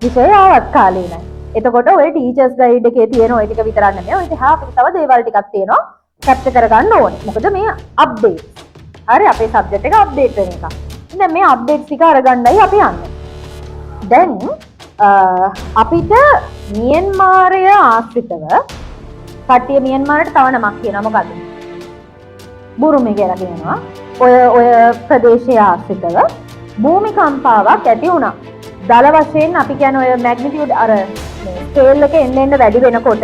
විෂයාවත් කාලීනයි. එතකොට ඔය teachers guide එකේ තියෙන ඔය ටික විතරක් නෙමෙයි. ඔය එහා අපිට තව දේවල් ටිකක් තියෙනවා. කැප්චර් කරගන්න ඕනේ. මොකද මේ අප්ඩේට්. හරි අපේ සබ්ජෙක්ට් එක අප්ඩේට් වෙන එක. දැන් මේ අප්ඩේට්ස් ටික අරගන්නයි අපි යන්නේ. දැන් අපිට මියන්මාරය ආශ්‍රිතව කට්ටිය මියන්මාරට තව නමක් කියනවා. මොකද්ද? බුරුමි කියලා කියනවා. ඔය ප්‍රදේශය ආශ්‍රිතව භූමිකම්පාවක් ඇති වුණා. දල වශයෙන් අපි කියන්නේ ඔය මැග්නිටියුඩ් අර ස්කේල් එක එන්න එන්න වැඩි වෙනකොට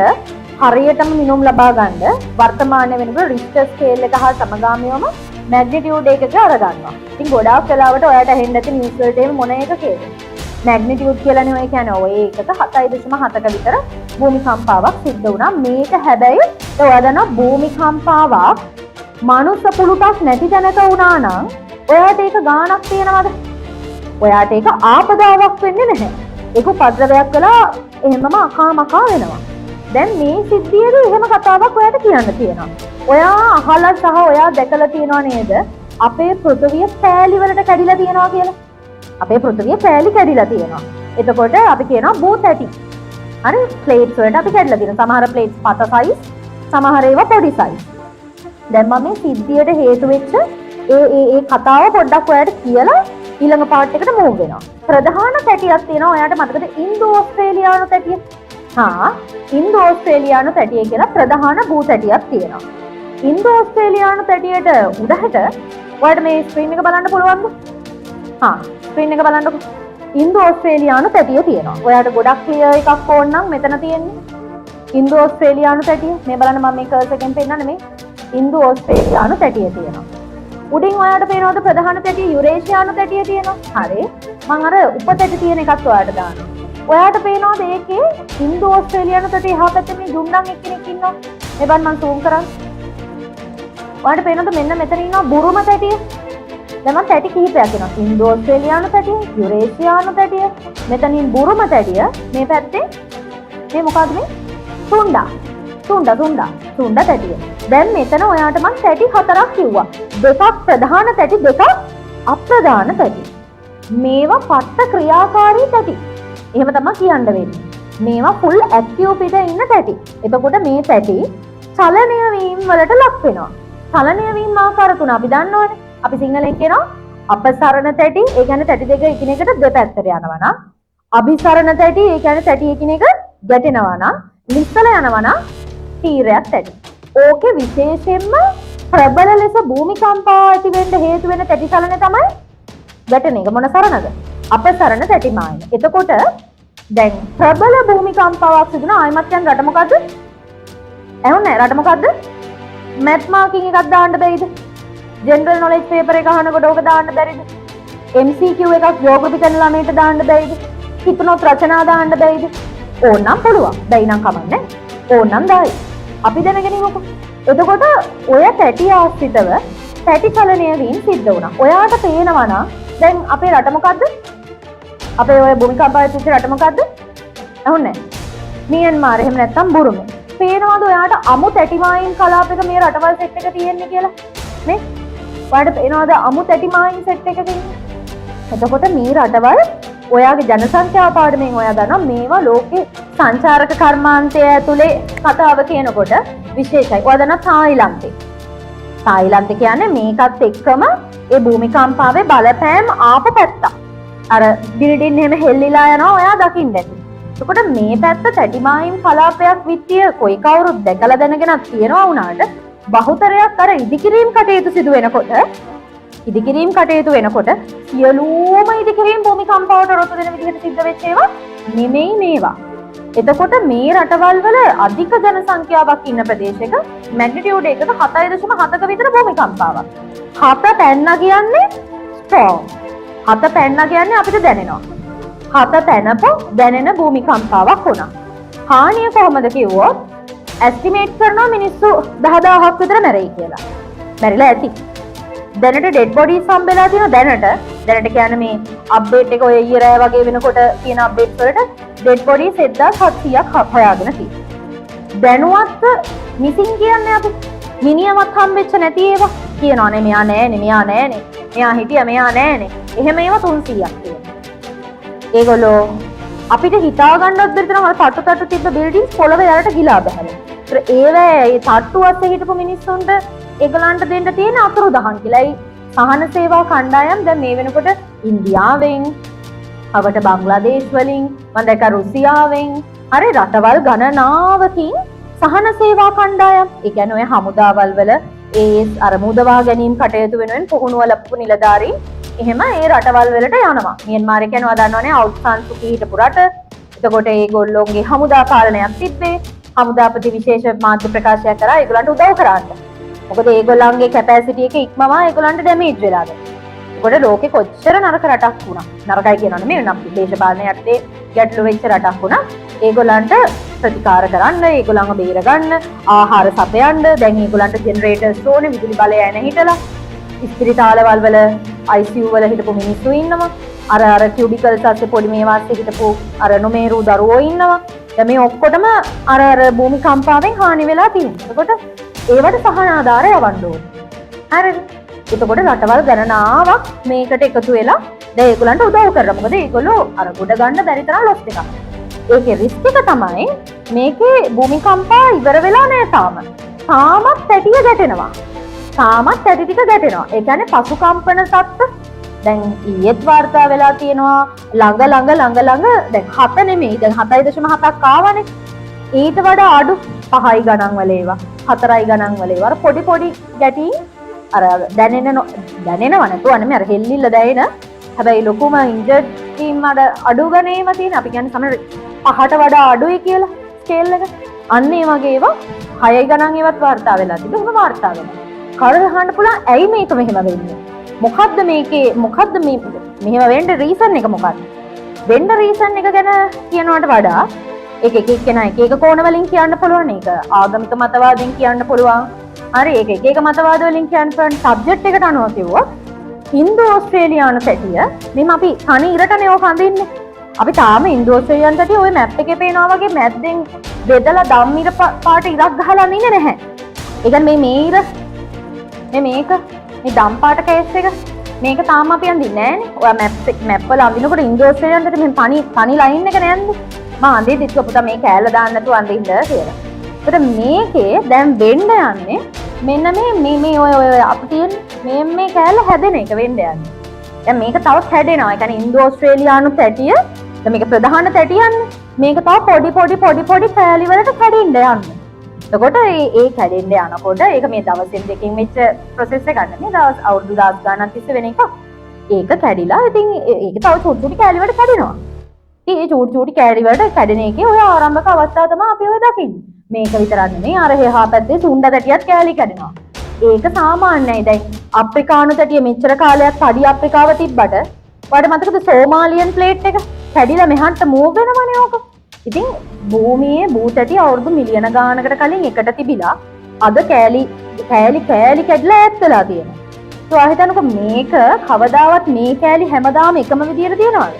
හරියටම මිනුම් ලබා ගන්න වර්තමානයේ වෙනකොට රික්ටර් ස්කේල් එක හා සමගාමීවම මැග්නිටියුඩ් එකක අරගන්නවා. ඉතින් ගොඩාක් වෙලාවට ඔයාලට ඇහෙන්න ඇති නිවුස් වලට එහෙම මොන එක කියන්නේ. මැග්නිටියුඩ් කියලානේ ඔය කියන්නේ ඔය එකක 7.7ක විතර භූමිකම්පාවක් සිද්ධ වුණා. මේක හැබැයි ඔයා දන්නවා භූමිකම්පාවක් මනුස්ස පුලුටක් නැති තැනක වුණා නම් ඔයාට ඒක ගාණක් තියනවද? ඔයාට ඒක ආපදාවක් වෙන්නේ නැහැ. ඒක උපද්‍රවයක් කළා එහෙමම අකාමකා වෙනවා. දැන් මේ සිද්ධියේදී එහෙම කතාවක් ඔයාට කියන්න තියෙනවා. ඔයා අහලා සහ ඔයා දැකලා තියෙනව නේද? අපේ පෘථිවිය පෑලි වලට කැඩිලා තියෙනවා කියලා. අපේ පෘථිවිය පෑලි කැඩිලා තියෙනවා. එතකොට අපි කියනවා බූත් ඇටි. හරි ප්ලේට්ස් වලට අපි කැඩිලා තියෙනවා. සමහර ප්ලේට්ස් පත සයිස්, සමහර ඒවා පොඩි සයිස්. දැන් මම මේ සිද්ධියට හේතු වෙච්ච ඒ කතාව පොඩ්ඩක් ඔයාලට කියලා ඊළඟ පාර්ට් එකට මූව් වෙනවා. ප්‍රධාන තැටියක් තියෙනවා. ඔයාලට මතකද ඉන්දෝ ඕස්ට්‍රේලියානු තැටිය? ඉන්දෝ ඕස්ට්‍රේලියානු තැටිය කියලා ප්‍රධාන භූ තැටියක් තියෙනවා. ඉන්දෝ ඕස්ට්‍රේලියානු තැටියට උඩහට ඔයාලට මේ ස්ක්‍රීන් එක බලන්න පුළුවන්ද? ස්ක්‍රීන් එක බලන්නකෝ. ඉන්දෝ ඕස්ට්‍රේලියානු තැටිය තියෙනවා. ඔයාලට ගොඩක් ක්ලියර් එකක් ඕන නම් මෙතන තියෙන්නේ ඉන්දෝ ඕස්ට්‍රේලියානු තැටිය. මේ බලන්න මම මේ කර්සර් එකෙන් පෙන්නන්නේ මේ ඉන්දෝ ඕස්ට්‍රේලියානු තැටිය තියෙනවා. උඩින් ඔයාලට පේනවද ප්‍රධාන තැටිය යුරේෂියානු තැටිය තියෙනවා. හරි. මම අර උපතැටි තියෙන එකත් ඔයාලට දානවා. ඔයාලට පේනවද ඒකේ ඉන්දෝ ඕස්ට්‍රේලියානු තැටිය එහා පැත්තේ මේ ජුම්ඩන් එක්කෙනෙක් ඉන්නවා. මේ බලන්න මම zoom කරන්නේ. ඔයාලට පේනවද මෙන්න මෙතන ඉන්නවා බුරුම තැටිය. දැන් මම තැටි කිහිපයක් එනවා. ඉන්දෝ ඕස්ට්‍රේලියානු තැටිය, යුරේෂියානු තැටිය, මෙතනින් බුරුම තැටිය, මේ පැත්තේ මේ මොකද්ද මේ? තුණ්ඩ තැටිය. දැන් මෙතන ඔයාට මම තැටි 4ක් කිව්වා. දෙකක් ප්‍රධාන තැටි, දෙකක් අප්‍රධාන තැටි. මේවා පට්ට ක්‍රියාකාරී තැටි. එහෙම තමයි කියන්න වෙන්නේ. මේවා ෆුල් ඇක්ටිව් පිට ඉන්න තැටි. එතකොට මේ තැටි චලනය වීම වලට ලක් වෙනවා. චලනය වීම ආකාර තුන අපි දන්නවනේ. අපි සිංහලෙන් කියනවා අපසරණ තැටි, ඒ කියන්නේ තැටි දෙක එකිනෙකට දෙපැත්තට යනවා නම්. අභිසරණ තැටි, ඒ කියන්නේ තැටි එකිනෙක ගැටෙනවා නම්. නිස්සල යනවා නම් තීරයක් තැටි. ඕකේ විශේෂයෙන්ම ප්‍රබල ලෙස භූමිකම්පා ඇති වෙන්න හේතු වෙන තැටි චලනය තමයි ගැටෙන එක. මොන සරණද? අපසරණ තැටි මායන. එතකොට දැන් ප්‍රබල භූමිකම්පාවක් සිදුන ආයමත් යන රට මොකද්ද? ඇහුන්නේ රට මොකද්ද? මැත් මාකින් එකක් දාන්න බැරිද? ජෙනරල් නොලෙජ් පේපර් එක අහනකොට ඕක දාන්න බැරිද? MCQ එකක් ජියෝග්‍රැෆි කරන ළමයට දාන්න බැරිද? හිතනොත් රචනා දාන්න බැරිද? ඕනනම් පුළුවන්. බැයි නම් කමන්නේ. ඕනනම් දායි. අපි දැනගෙන ඉමුකෝ. එතකොට ඔය තැටි ආශ්‍රිතව තැටි චලනය වීම සිද්ධ වුණා. ඔයාට පේනවා නම් දැන් අපේ රට මොකද්ද? අපේ ඔය භූමිකම්පාවෙච්ච රට මොකද්ද? අහුන්නේ නැහැ. මියන්මාර් එහෙම නැත්නම් බුරුමි. පේනවද ඔයාට අමු තැටිමායින් කලාපයක මේ රටවල් සෙට් එක තියෙන්නේ කියලා? නේ? ඔයාට පේනවද අමු තැටිමායින් සෙට් එකක ඉන්නේ? එතකොට මේ රටවල් ඔයාගේ ජනසංඛ්‍යා පාඩමෙන් ඔයා දන්නවා මේවා ලෝකේ සංචාරක කර්මාන්තය ඇතුලේ කතාව කියනකොට විශේෂයි. ඔයා දන්නවා තායිලන්තේ. තායිලන්තේ කියන්නේ මේකත් එක්කම ඒ භූමිකම්පාවේ බලපෑම් ආපු පැත්ත. අර බිල්ඩින් එහෙම හෙල්ලිලා යනවා ඔයා දකින්න ඇති. එතකොට මේ පැත්ත තැටිමායිම් කලාපයක් විත්තිය කොයි කවුරුත් දැකලා දැනගෙනත් කියනවා වුණාට බහුතරයක් අර ඉදිකිරීම් කටයුතු සිදු වෙනකොට ඉදිකිරීම් කටයුතු වෙනකොට සියලුම ඉදිකිරීම් භූමිකම්පාවට රොතු වෙන විදිහට සිද්ධ වෙච්ච ඒවා නෙමෙයි මේවා. එතකොට මේ රටවල් වල අධික ජනසංඛ්‍යාවක් ඉන්න ප්‍රදේශයක මැග්නිටියුඩ් එකක 7.7ක විතර භූමිකම්පාවක්. 7 පැන්න කියන්නේ ස්ට්‍රෝං. 7 පැන්න කියන්නේ අපිට දැනෙනවා. 7 පැනපො දැනෙන භූමිකම්පාවක් වුණා. හානිය කොහොමද කිව්වොත් ඇස්ටිමේට් කරනවා මිනිස්සු 10000ක් විතර මැරෙයි කියලා. මැරිලා ඇති. දැනට ඩෙඩ් බොඩීස් හම්බෙලා තියෙන දැනට කියන්නේ මේ අප්ඩේට් එක ඔය ඊයේ රෑ වගේ වෙනකොට තියෙන අප්ඩේට් වලට ඩෙඩ් බොඩීස් 1700ක් හොයාගෙන තියෙනවා. දැනුවත් මිසින් කියන්නේ අපි මිනිහමත් හම්බෙච්ච නැති ඒවා කියනවානේ මෙයා නෑනේ මෙයා හිටියා මෙයා නෑනේ. එහෙම ඒවා 300ක් තියෙනවා. ඒගොල්ලෝ අපිට හිතා ගන්නවත් බැරි තරම් අර තට්ටු තිබ්බ බිල්ඩින්ග්ස් පොළව යට ගිලා බහැලා. ඒතර ඒ තට්ටු අස්සේ හිටපු මිනිස්සුන්ට ඒගොල්ලන්ට දෙන්න තියෙන අතුරුදහන් කියලායි සහන සේවා කණ්ඩායම් දැන් මේ වෙනකොට ඉන්දියාවෙන් අවට බංග්ලාදේශ වලින් මම දැක්ක රුසියාවෙන් හරි රටවල් ගණනාවකින් සහන සේවා කණ්ඩායම් ඒ කියන්නේ ඔය හමුදාවල් වල ඒ අර මුදවා ගැනීම කටයුතු වෙනුවෙන් පුහුණුව ලැබපු නිලධාරීන් එහෙම ඒ රටවල් වලට යනවා. මියන්මාර් එක යනවා දන්නවනේ අවුට් සාන් සුකී හිටපු රට. එතකොට ඒගොල්ලෝගේ හමුදා පාලනයක් තිබ්බේ. හමුදාපති විශේෂ මාධ්‍ය ප්‍රකාශයක් කරා ඒගොල්ලන්ට උදව් කරන්න. මොකද ඒගොල්ලන්ගේ කැපැසිටි එක ඉක්මවා ඒගොල්ලන්ට ඩැමේජ් වෙලාද. ඒකට ලෝකෙ කොච්චර නරක රටක් වුණා. නරකයි කියනවා නෙමෙයි නම් දේශපාලන යටතේ ගැටලු වෙච්ච රටක් වුණා. ඒගොල්ලන්ට ප්‍රතිකාර කරන්න, ඒගොල්ලන්ව බේර ගන්න, ආහාර සපයන්න, දැන් ඒගොල්ලන්ට ජෙනරේටර්ස් ඕනේ, විදුලි බලය එන හිටලා. ඉස්පිරිතාලවල වල ICU වල හිටපු මිනිස්සු ඉන්නවා. අර කියුබිකල්ස් අස්සේ පොඩි මේවා අස්සේ හිටපු අර නොමේරු දරුවෝ ඉන්නවා. දැන් මේ ඔක්කොටම අර භූමිකම්පාවෙන් හානි වෙලා තියෙනවා. එතකොට ඒවට සහන ආධාරය යවන්න ඕනේ. හරිද? එතකොට රටවල් ගණනාවක් මේකට එකතු වෙලා දැන් ඒගොල්ලන්ට උදව් කරනවා. මොකද ඒගොල්ලෝ අර ගොඩ ගන්න බැරි තරම් ලොස් එකක්. ඒකේ රිස්ක් එක තමයි මේකේ භූමිකම්පා ඉවර වෙලා නැහැ තාම. තාමත් පැටිය ගැටෙනවා. තාමත් පැටි ටික ගැටෙනවා. ඒ කියන්නේ පසු කම්පන තත්ත්ව දැන් ඊයේත් වාර්තා වෙලා තියෙනවා ළඟ දැන් 7 නෙමෙයි දැන් 7.7ක් ආවනේ. ඊට වඩා අඩු 5යි ගණන් වල ඒවා 4යි ගණන් වල ඒවා පොඩි ගැටි අර දැනෙනව නැතුව නෙමෙයි අර හෙල්ලිල්ල දැනෙන හැබැයි ලොකුම ඉන්ජර්ඩ් ටීම් අඩු ගණේම තියෙන අපි කියන්නේ සමහර 5ට වඩා අඩුයි කියලා ස්කේල් එක. අන්න ඒ වගේ ඒවා 6යි ගණන් ඒවත් වාර්තා වෙලා තිබුණා. මොන වාර්තා වෙනවද? කවුරුද අහන්න පුළුවන් ඇයි මේක මෙහෙම වෙන්නේ? මොකද්ද මෙහෙම වෙන්න රීසන් එක මොකක්ද? වෙන්න රීසන් එක ගැන කියනවට වඩා එක එක්කෙනා එක කෝණ වලින් කියන්න පුළුවන්. ඒක ආගමික මතවාදයෙන් කියන්න පුළුවන්. හරි ඒක එක මතවාද වලින් කියන්න පුළුවන්. සබ්ජෙක්ට් එකට අනුව කිව්වොත් ඉන්දෝ ඕස්ට්‍රේලියානු පැටිය මෙන්න අපි තනි ඉරටනේ ඔය කඳින්නේ. අපි තාම ඉන්දෝ ඕස්ට්‍රේලියානු පැටිය ඔය මැප් එකේ පේනවා වගේ මැද්දෙන් බෙදලා ධම්මිර පාට ඉරක් ගහලා ඉන්නේ නැහැ. ඒ කියන්නේ මේ ඉර මේක මේ දම් පාට කේස් එක මේක තාම අපි අඳින්නේ නෑනේ. ඔය මැප් වල අඳිනකොට ඉන්දෝ ඕස්ට්‍රේලියානු පැටිය මේ තනි ලයින් එක නෑන්ද? මම අඳින්න ඉතින් පුතා මේ කෑල්ල දාන්න නැතුව අඳින්න කියලා. ඒකට මේකේ දැන් වෙන්න යන්නේ මෙන්න මේ ඔය අපි තියෙන මේ කෑල්ල හැදෙන එක වෙන්න යන්නේ. දැන් මේක තවත් හැදෙනවා. ඒ කියන්නේ ඉන්දෝ ඕස්ට්‍රේලියානු පැටිය දැන් මේක ප්‍රධාන පැටියන්නේ. මේක තව පොඩි කෑලි වලට කැඩෙන්න යන්නේ. එතකොට ඒ කැඩෙන්න යනකොට ඒක මේ දවසෙන් දෙකකින් වෙච්ච ප්‍රොසෙස් එකක් නෙමෙයි. දවස් අවුරුදු 10 ගණන් තිස්සේ වෙන එකක්. ඒක කැඩිලා ඉතින් ඒක තව චුටි කෑලි වලට කැඩෙනවා. ඉතින් ඒ චූටි කෑලි වලට කැඩෙන එකේ ඔය ආරම්භක අවස්ථාව තමයි අපි ඔය දකින්නේ. මේක විතරක් නෙමෙයි අර එහා පැත්තේ සුණ්ඩ තැටියත් කෑලි කැඩෙනවා. ඒක සාමාන්‍යයි. දැන් අප්‍රිකානු තැටිය මෙච්චර කාලයක් පඩි අප්‍රිකාව තිබ්බට ඔයාලට මතකද සෝමාලියන් ප්ලේට් එක කැඩිලා මෙහාට මූව් වෙනවනේ ඕක. ඉතින් භූමියේ භූතැටි අවුරුදු මිලියන ගානකට කලින් එකට තිබිලා අද කෑලි කැඩිලා ඈත් වෙලා තියෙනවා. ඔයා හිතන්නකෝ මේක කවදාවත් මේ කෑලි හැමදාම එකම විදියට තියෙනවද?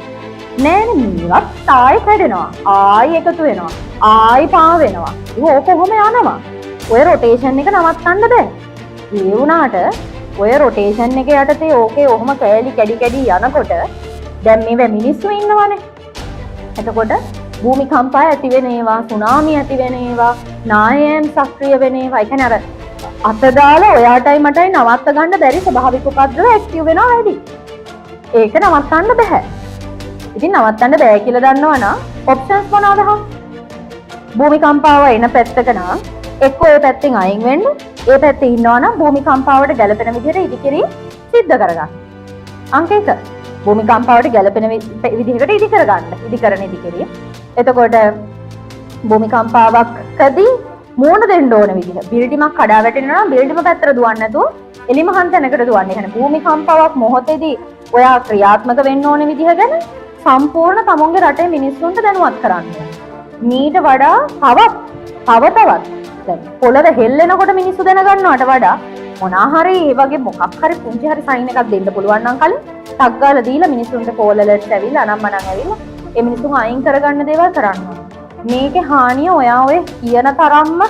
නෑනේ. මේවත් ආයෙ කැඩෙනවා. ආයෙ එකතු වෙනවා. ආයෙ පා වෙනවා. ඒක කොහොම යනවා? ඔය රොටේෂන් එක නවත්තන්න බෑ. ඒ වුණාට ඔය රොටේෂන් එක යටතේ ඕකේ ඔහොම කෑලි කැඩි යනකොට දැන් මේ මිනිස්සු ඉන්නවනේ. එතකොට භූමිකම්පය ඇති වෙන ඒවා, සුනාමි ඇති වෙන ඒවා, නායම් සක්‍රිය වෙන ඒවා. ඒ කියන්නේ අර අත දාලා ඔයාටයි මටයි නවත්ත ගන්න බැරි ස්වභාවික උපද්‍රව ඇක්ටිව් වෙනවා වැඩි. ඒක නවත්තන්න බෑ. ඉතින් නවත්තන්න බෑ කියලා දන්නවනම් ඔප්ෂන්ස් මොනවද හා? භූමිකම්පාව එන පැත්තක නම් එක්ක ඒ පැත්තෙන් අයින් වෙන්න, ඒ පැත්තේ ඉන්නවනම් භූමිකම්පාවට ගැළපෙන විදිහට ඉදිකිරීම සිද්ධ කරගන්න. අංක 1. භූමිකම්පාවට ගැළපෙන විදිහකට ඉදිකිරීම. එතකොට භූමිකම්පාවකදී මූණ දෙන්න ඕන විදිහ. බිල්ඩිමක් කඩා වැටෙනවා නම් බිල්ඩිම පැත්තට දුවන්නේ නැතුව එලිමහන් තැනකට දුවන්නේ. يعني භූමිකම්පාවක් මොහොතේදී ඔයා ක්‍රියාත්මක වෙන්න ඕන විදිහ ගැන සම්පූර්ණ තමුන්ගේ රටේ මිනිස්සුන්ට දැනුවත් කරන්න. මීට වඩා තවත් දැන් පොළව හෙල්ලෙනකොට මිනිස්සු දැනගන්නවට වඩා මොනා හරි ඒ වගේ මොකක් හරි පුංචි හරි සයින් එකක් දෙන්න පුළුවන් නම් කලින් ටක් ගාලා දීලා මිනිස්සුන්ට කෝල් ඇලර්ට්ස් ඇවිල්ලා අනම්මනම් ඇවිල්ලා ඒ මිනිස්සුන් අයින් කරගන්න දේවල් කරන්න. මේකේ හානිය ඔයා ඔය කියන තරම්ම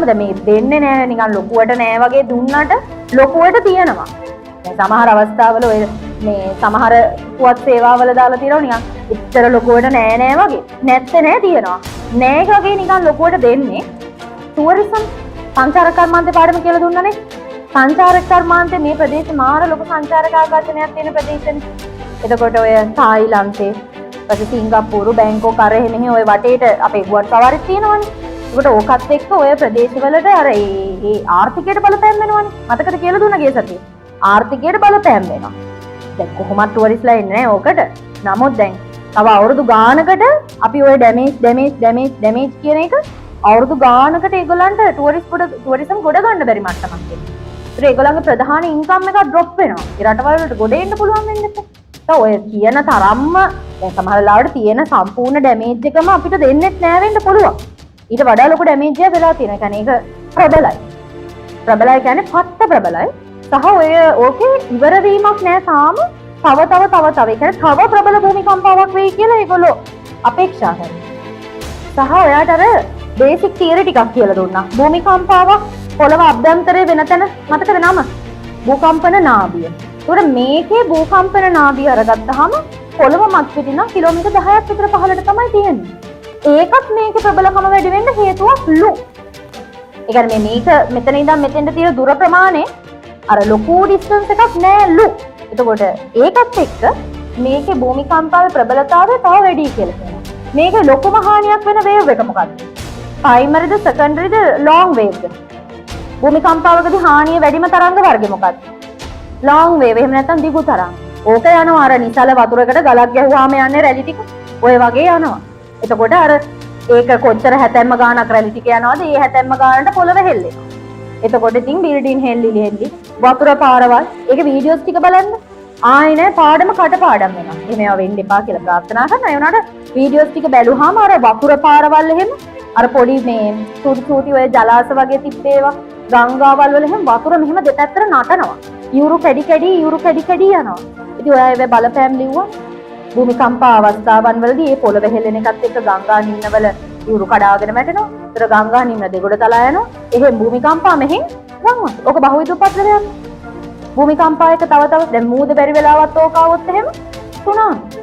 දැන් මේ දෙන්නේ නෑ නිකන් ලොකුවට නෑ වගේ දුන්නට ලොකුවට තියෙනවා. දැන් සමහර අවස්ථාවල ඔය මේ සමහර පුවත් සේවාවල දාලා තියෙනවා නිකන් ඉතර ලොකුවට නෑ නෑ වගේ. නැත්තේ නෑ තියෙනවා. නෑ වගේ නිකන් ලොකුවට දෙන්නේ. ටුවරිසම් සංචාරක කර්මාන්තේ පාඩම කියලා දුන්නනේ. සංචාරක කර්මාන්තේ මේ ප්‍රදේශේ මාර ලොකු සංචාරක ආකර්ෂණයක් තියෙන ප්‍රදේශනේ. එතකොට ඔය තායිලන්තේ ඊපස්සේ සිංගප්පූරු බැංකොක් අර එහෙම ඔය වටේට අපේ ගුවන් සවාරිත් තියෙනවනේ. ඒකට ඕකත් එක්ක ඔය ප්‍රදේශවලට අර ඒ ආර්ථිකයට බලපෑම් වෙනවනේ. මතකද කියලා දුන්නා ගිය සතියේ. ආර්ථිකයට බලපෑම් වෙනවා. දැන් කොහොමද ටුවරිස්ලා එන්නේ නැහැ ඕකට. නමුත් දැන් තව අවුරුදු ගානකට අපි ඔය ඩැමේජ් කියන එක අවුරුදු ගානකට ඒගොල්ලන්ට ටුවරිසම් ගොඩ ගන්න බැරි මට්ටමක් එනවා. ඒත් ඒගොල්ලන්ගේ ප්‍රධාන ඉන්කම් එක ඩ්‍රොප් වෙනවා. ඒ රටවල් වලට ගොඩ එන්න පුළුවන් වෙන්නේ නැත්නම් ඔය කියන තරම්ම දැන් සමහර ලාවට තියෙන සම්පූර්ණ ඩැමේජ් එකම අපිට දෙන්නෙත් නෑ වෙන්න පුළුවන්. ඊට වඩා ලොකු ඩැමේජ් එකක් වෙලා තියෙනවා. ඒ කියන්නේ ඒක ප්‍රබලයි. ප්‍රබලයි කියන්නේ පත්ත ප්‍රබලයි. සහ ඔය ඕකේ ඉවර වීමක් නෑ තාම. තව ඒ කියන්නේ තව ප්‍රබල භූමිකම්පාවක් වෙයි කියලා ඒගොල්ලෝ අපේක්ෂා කරනවා. සහ ඔයාට අර බේසික් තියරි ටිකක් කියලා දුන්නා. භූමිකම්පාවක් පොළව අභ්‍යන්තරයේ වෙන තැන මතකද නම? භූකම්පන නාභිය. ඒකට මේකේ භූකම්පන නාභිය අරගත්තාම පොළව මත්පිටින් නම් කිලෝමීටර් 10ක් විතර පහළට තමයි තියෙන්නේ. ඒකත් මේකේ ප්‍රබලකම වැඩි වෙන්න හේතුවක් ලු. ඒ කියන්නේ මේක මෙතන ඉඳන් මෙතෙන්ට තියෙන දුර ප්‍රමාණය අර ලොකු ඩිස්ටන්ස් එකක් නෑ ලු. එතකොට ඒකත් එක්ක මේකේ භූමිකම්පාවේ ප්‍රබලතාවය තව වැඩි කියලා කියනවා. මේකේ ලොකුම හානියක් වෙන වේව් එක මොකක්ද? ප්‍රයිමරිද සෙකන්ඩරිද ලොං වේව්ද? භූමිකම්පාවකදී හානිය වැඩිම තරංග වර්ගය මොකක්ද? Long wave. එහෙම නැත්නම් දිගු තරංග. ඕක යනවා අර නිසල වතුරකට ගලක් ගැහුවාම යන්නේ රැලි ටික. ඔය වගේ යනවා. එතකොට අර ඒක කොච්චර හැතැම්ම ගානක් රැලි ටික යනවාද? ඒ හැතැම්ම ගානට පොළව හෙල්ලෙනවා. එතකොට ඉතින් බිල්ඩින් හෙල්ලි වතුර පාරවල් ඒක වීඩියෝස් ටික බලන්න. ආයේ නෑ පාඩම කටපාඩම් වෙනවා. එහෙම ඒවා වෙන්න එපා කියලා ප්‍රාර්ථනා කරනවා. ඒ වුණාට වීඩියෝස් ටික බැලුවාම අර වතුර පාරවල් එහෙම අර පොඩි මේ සූටි ඔය ජලාශ වගේ තිබ්බේවා ගංගාවල් වල එහෙම වතුර මෙහෙම දෙපැත්තට නටනවා. යුරු කැඩි කැඩි යනවා. ඉතින් ඔය අය බලපෑම් ලිව්වා. භූමිකම්ප අවස්ථාවන් වලදී මේ පොළව හෙල්ලෙන එකත් එක්ක ගංගා නිම්නවල යුරු කඩාගෙන වැටෙනවා. ඒතර ගංගා නිම්න දෙගොඩ තලා යනවා. එහෙන් භූමිකම්පා මෙහෙන් වංගනවා. ඔක බහුවිදුපත්‍රයක්. භූමිකම්පායක තව දැන් මූද බැරි වෙලාවත් ඕක આવොත් එහෙම තුනක්.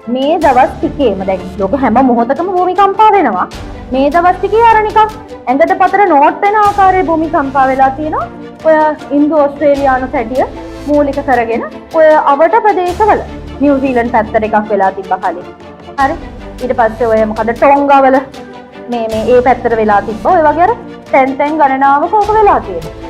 මේ දවස් ටිකේම දැන් ලෝක හැම මොහොතකම භූමිකම්පා වෙනවා. මේ දවස් ටිකේ අර නිකන් ඇඟට පතර නෝට් වෙන ආකාරයේ භූමිකම්පා වෙලා තියෙනවා. ඔය ඉන්දු ඕස්ට්‍රේලියානු සැටිය මූලික කරගෙන ඔය අවට ප්‍රදේශවල නිව්සීලන්ත පැත්තට එකක් වෙලා තිබ්බා කලින්. හරි. ඊට පස්සේ ඔය මොකද ටොංගා වල මේ ඒ පැත්තට වෙලා තිබ්බා. ඔය වගේ අර තැන් ගණනාවක ඕක වෙලා තියෙනවා.